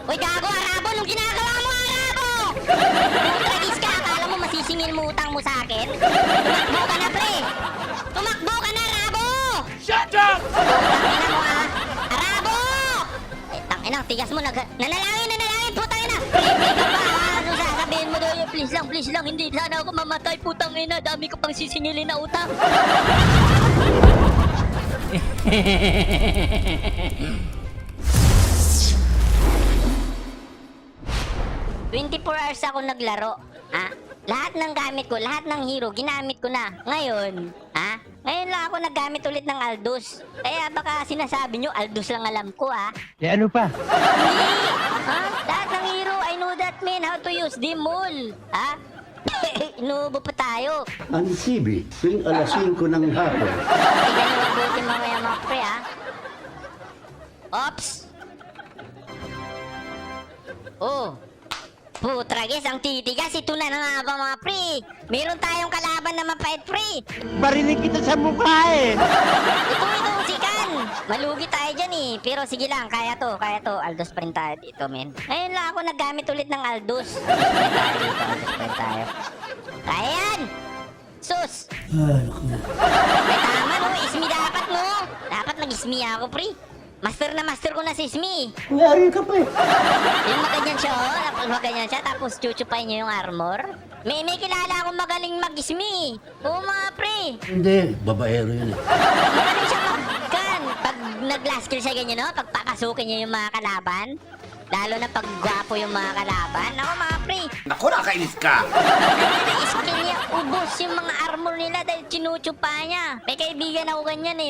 Uy, gago, Arabo! Anong ginagawa mo, Arabo? Tragis ka! Akala mo masisingil mo utang mo sa akin? Tumakbo ka na, pre! Tumakbo ka na, Arabo! Shut up! Tangina mo, ha? Arabo! Eh, tangina, tigas mo. Nanalangin, putang ina! Pre, ka pa, ha? Anong sasabihin mo doon? Please lang, hindi sana ako mamatay, putang ina. Dami ko pang sisingilin na utang. 24 hours ako naglaro. Ha? Lahat ng gamit ko, lahat ng hero, ginamit ko na. Ngayon, ha? Ngayon lang ako naggamit ulit ng Aldous. Kaya baka sinasabi nyo, Aldous lang alam ko, ha? Eh ano pa? Hindi! Ha? Lahat ng hero, I know that, man. How to use them all. Ha? Inuubo pa tayo. Ang TV, tuwing alas 5 ng hapon. Tingnan nyo mabuti mamaya mga pre, ha? Ops! Oh! Putragis, ang titigas. Ito na nga ba mga pre? Meron tayong kalaban na mapait pre. Barinig kita sa mukha eh! Ito si Kan. Malugi tayo dyan eh. Pero sige lang, kaya to. Aldous pa rin tayo dito, men. Ngayon lang ako naggamit ulit ng Aldous. Aldous pa rin tayo. Kaya yan! Sus! Ay, tama no, ismi dapat no. Dapat nag-ismi ako pre. Master na master ko na si Ismi. Ngari ka pa eh. Yung maganyan siya, oh. Tapos maganyan siya, tapos chuchupay niya yung armor. May kilala akong magaling mag-ismi. Oo mga pre. Hindi, babaero yun eh. Magaling siya mag-gun. Pag nag-last kill siya ganyan, no? Pag papasukin niya yung mga kalaban. Lalo na pag gwapo yung mga kalaban. Ako mga pre. Naku, nakainis ka! Ganyan ang skill niya. Ubos yung mga armor nila dahil chinuchupa niya. May kaibigan ako ganyan eh.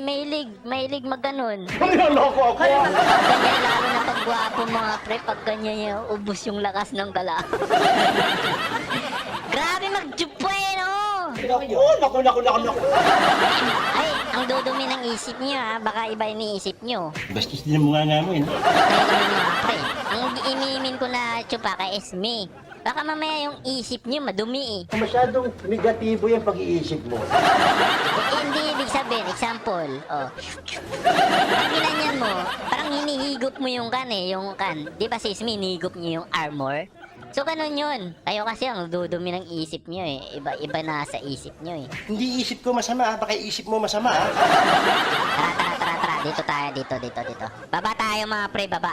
Mahilig mag-ganon. Ay, loko ako! Ganyan, lalo na pag gwapo mga pre. Pag ganyan niya, ubos yung lakas ng kalaban. Grabe mag-chupa eh, no? Naku. Ay, ang dudumi ng isip niyo ha. Baka iba iniisip niyo. Bastos din ang mga mo eh. Kaya naman mga pre. Ang imimin ko na chupa kay Esme. Baka mamaya yung isip niyo madumi eh. Masyadong negatibo yung pag-iisip mo. Hindi ibig sabihin, example, oh. Pag ginanyan mo, parang hinihigop mo yung kan eh, yung kan. Di ba si Ismi, hinihigop niyo yung armor? So ganun yun. Kayo kasi ang dudumi ng isip niyo eh. Iba na sa isip niyo eh. Hindi isip ko masama, baka isip mo masama, ha? Tara. Dito tayo, dito. Baba tayo mga pre, baba.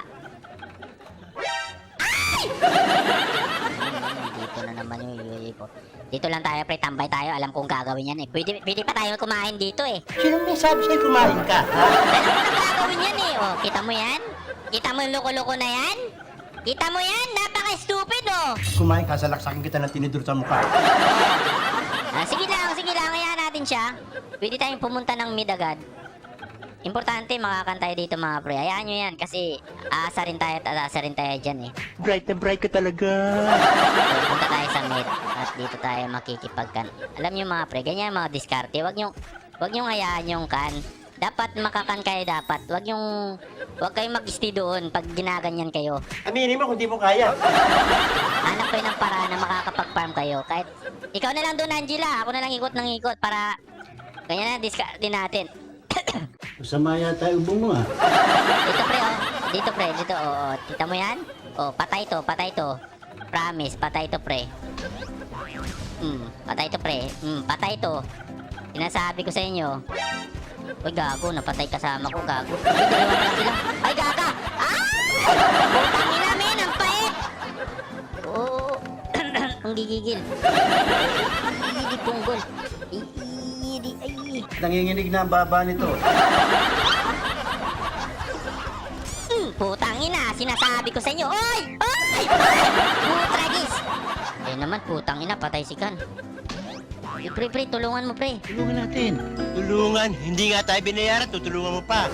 Ay! Dito na naman yung UAV ko. Dito lang tayo pre, tambay tayo. Alam kong gagawin yan eh. Pwede pa tayo kumain dito eh. Sino may sabi sa'yo kumain ka, ha? Alam ko na gagawin yan eh. Oh, kita mo yan? Kita mo yung loko-loko na yan? Kita mo yan? Napaka-stupid oh. Kumain ka, salaksakin kita ng tinidor sa mukha. Sige lang. Hayaan natin siya. Pwede tayong pumunta ng mid agad. Importante makakantay dito mga pre. Hayaan nyo yan kasi aasa rin tayo dyan eh. Bright na bright ka talaga! So, punta tayo sa mid at dito tayo makikipagkan. Alam nyo mga pre, ganyan mga diskarte. Wag nyo hayaan yung kan. Dapat makakan kayo dapat. Wag kayong mag-stay doon pag ginaganyan kayo. Aminin mo kung di mo kaya. Hanap kayo ng paraan na makakapag-farm kayo. Kahit ikaw na lang doon, Angela. Ako na lang ikot ng ikot para ganyan na diskarte natin. Masama yata yung ubo mo ah. Dito pre, dito. Oo, kita mo yan? Oh, patay to. Promise, patay to pre. Patay to pre. Patay to. Sinasabi ko sa inyo. Uy, gago, napatay kasama ko, gago. Uy, dalawa pala sila. Ay, gaga! Ah! Putang ina, men, ang pait! Oo, ang gigigil. Gigigil punggol. Ay. Nanginginig na ang baba nito. Putang ina, sinasabi ko sa inyo. Oy! Putragis! Ayun naman, putang ina, patay si Kan. Pre, tulungan mo, pre. Tulungan natin. Tulungan, hindi nga tayo binayaran, tutulungan mo pa.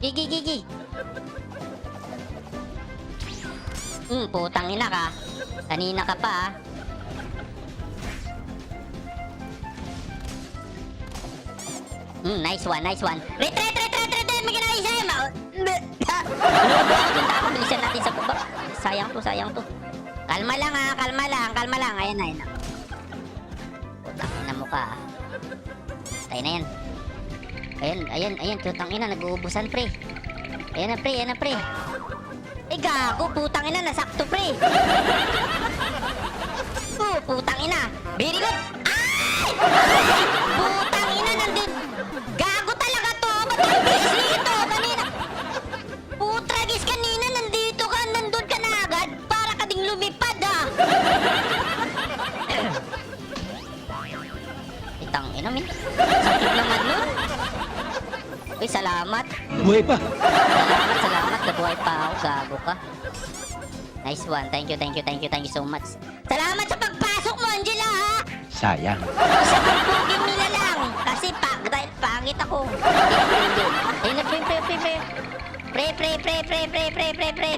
Gigi. Putang ina ka. Kanina ka pa, ah. Nice one. Retreat! May ginaisa yun! Pinubo ako, punta ako, bilisan natin sa baba. Sayang to. Kalma lang. Ayan na. Putang ina mo ka, ah. Tayo na yan. Ayan, putang ina, nag-uubusan, pre. Ayan na, pre. Eh, gago, putang ina, nasakto, pre. Putang ina. Very good. Ay! Putang ina, nandun. Gago talaga to. Ba't ang bilis nito? Kanina. Putragis, kanina, nandito ka, nandun ka na agad. Para ka ding lumipad, ah. Itang ina, min. Sakit naman nun. Uy, salamat. Buhay pa. Salamat. Nabuhay pa ako. Gago ka. Nice one. Thank you so much. Salamat sa pagpasok mo, Angela, ha? Sayang. Isa kang puging nila lang. Kasi dahil pangit ako. Ayun na, pre.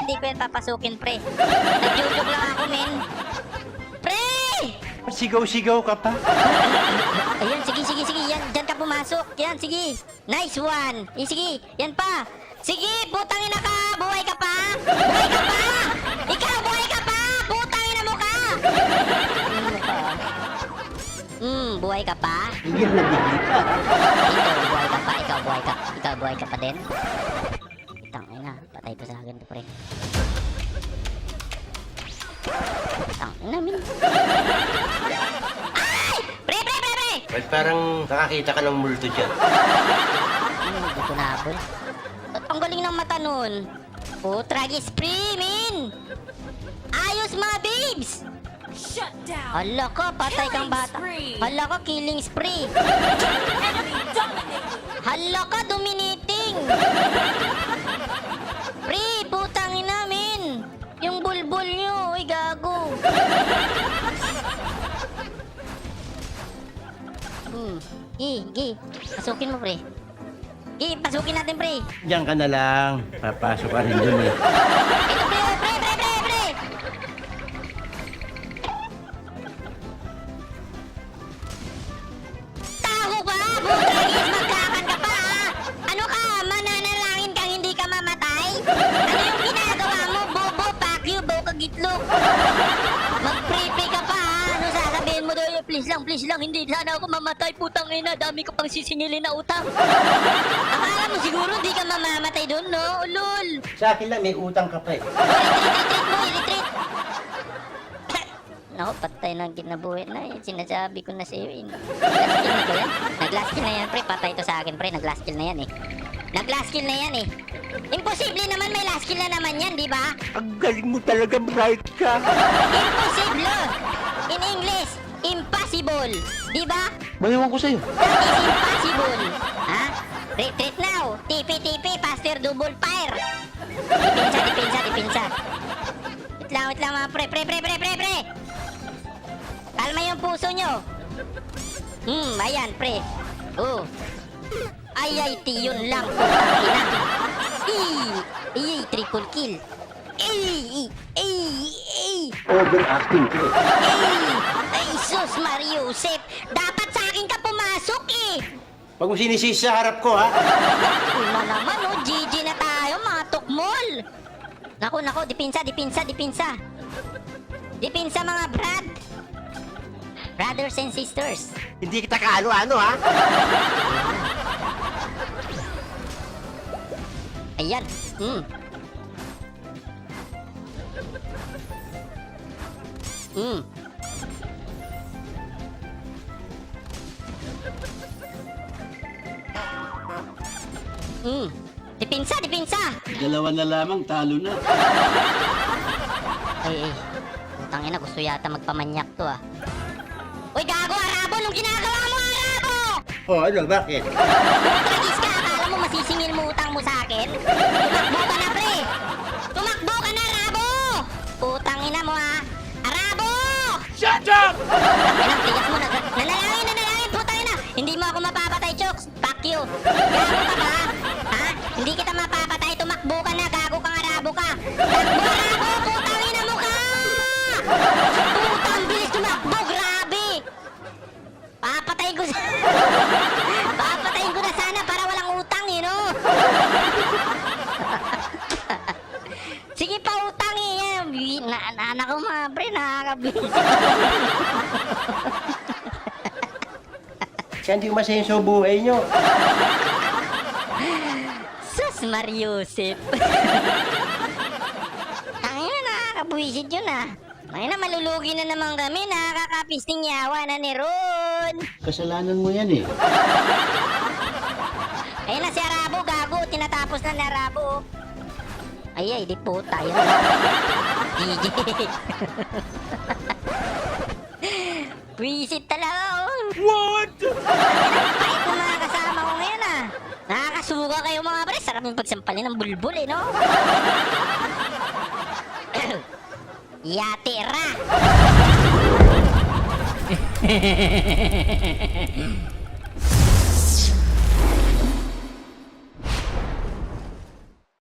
Hindi ko yan papasukin, pre. Nag-joke lang ako, men. Pre! Sigaw-sigaw ka pa. Ayan, sige. Yan, dyan ka pumasok. Yan, sige. Nice one. Sige, yan pa. Sige, putang ina ka. Buhay ka pa. Ikaw, buhay ka pa. Putang ina mo ka. Buhay ka pa. Bigyan na bigyan ka. Ikaw, buhay ka pa din. Tang ina, patay pa sa akin to, pre. Tang ina, min. Ay! Pre! Ba't parang nakakita ka ng multo dyan? Hindi ko nabol. Ang galing ng mata nun. Tragis spree, min! Ayos, mga babes! Shut down. Hala ka, patay kang Killing bata. spree. Hala ka, killing spree. Enemy dominated. Hala ka, dominating. Pre, putang ina, min. Yung bulbul nyo, uy, gago. Gi. Pasukin mo, pre. Pasukin natin, pre. Diyan ka na lang. Papasok ka rin dun eh. Ito, pre. Taho ka! Butragis, magkakan ka pa, ha? Ano ka? Mananalangin kang hindi ka mamatay? Ano yung ginagawa mo? Bobo, pakyo, boka gitlog. Mag-prepay ka pa, ha? Ano sasabihin mo doon? Please lang, hindi sana ako mamatay, putang ina. Dami ko pang sisingilin na utang. Akala mo siguro di ka mamamatay doon, no? Ulol! Sa akin lang, may utang ka pa eh. Retreat! Naku, patay na ang kinabuhi na eh. Sinasabi ko na sa'yo eh. Nag-last kill na ba yan? Nag-last kill na yan, pre. Patay to sa akin, pre. Nag-last kill na yan eh. Imposible naman may last kill na naman yan, di ba? Ang galing mo talaga, bright ka. Imposible! In English, impossible. Di ba? Maliwan ko sa'yo. That is impossible. Ha? Retreat now. TP, faster double fire. Dipinsa. Wait lang mga pre. Kalma yung puso nyo. Ayan, pre. Ay, yun lang. Putang ina. Triple kill. Overacting ka eh. Ay, sus, Mariusep. Dapat sa akin ka pumasok eh. Pag mo sinisisi sa harap ko, ha? Una naman, oh. GG na tayo, mga tukmol. Naku, dipinsa. Dipinsa, mga brad. Brothers and sisters. Hindi kita kaano-ano, ha? Ayan. Dipinsa. Dalawa na lamang, talo na. Ay. Tangina, gusto yata magpamanyak to, ah. Uy, gago, Arabo! Anong ginagawa mo, Arabo? Oh, ano, bakit? Tragis ka, akala mo masisingil mo utang mo sa akin? Tumakbo ka na, pre! Tumakbo ka na, Arabo! Putang ina mo, ha? Arabo! Shut up! Ang tigas mo, nanalangin, putang ina! Hindi mo ako mapapatay, Chokes! Fuck you! Gago ka ba? Ha? Hindi kita mapapatay, tumakbo ka na, gago kang Arabo ka! Takbo, Arabo! Putang ina mo ka! Putang bilis tumakbo, grabe! Papatayin ko na sana para walang utang, you know? Sige pa, utang eh. Anak ko mga pre, nakakabilis. Kaya hindi ko masenso buhay nyo. Asmar Yusef. Tangina, nakakabuisit yun ah. Tangina, malulugi na naman kami. Nakakapisting yawa na ni Ron. Kasalanan mo yan eh. Ayun na si Arabo, gago. Tinatapos na ni Arabo. Ay, di puta. Yun. GG. Buisit talaga, oh. What? Kahit ng mga kasama ko ngayon, ah. Nakakasuga kayo mga pre. Sarap yung pagsampalin ng bulbul, eh, no? Yatira.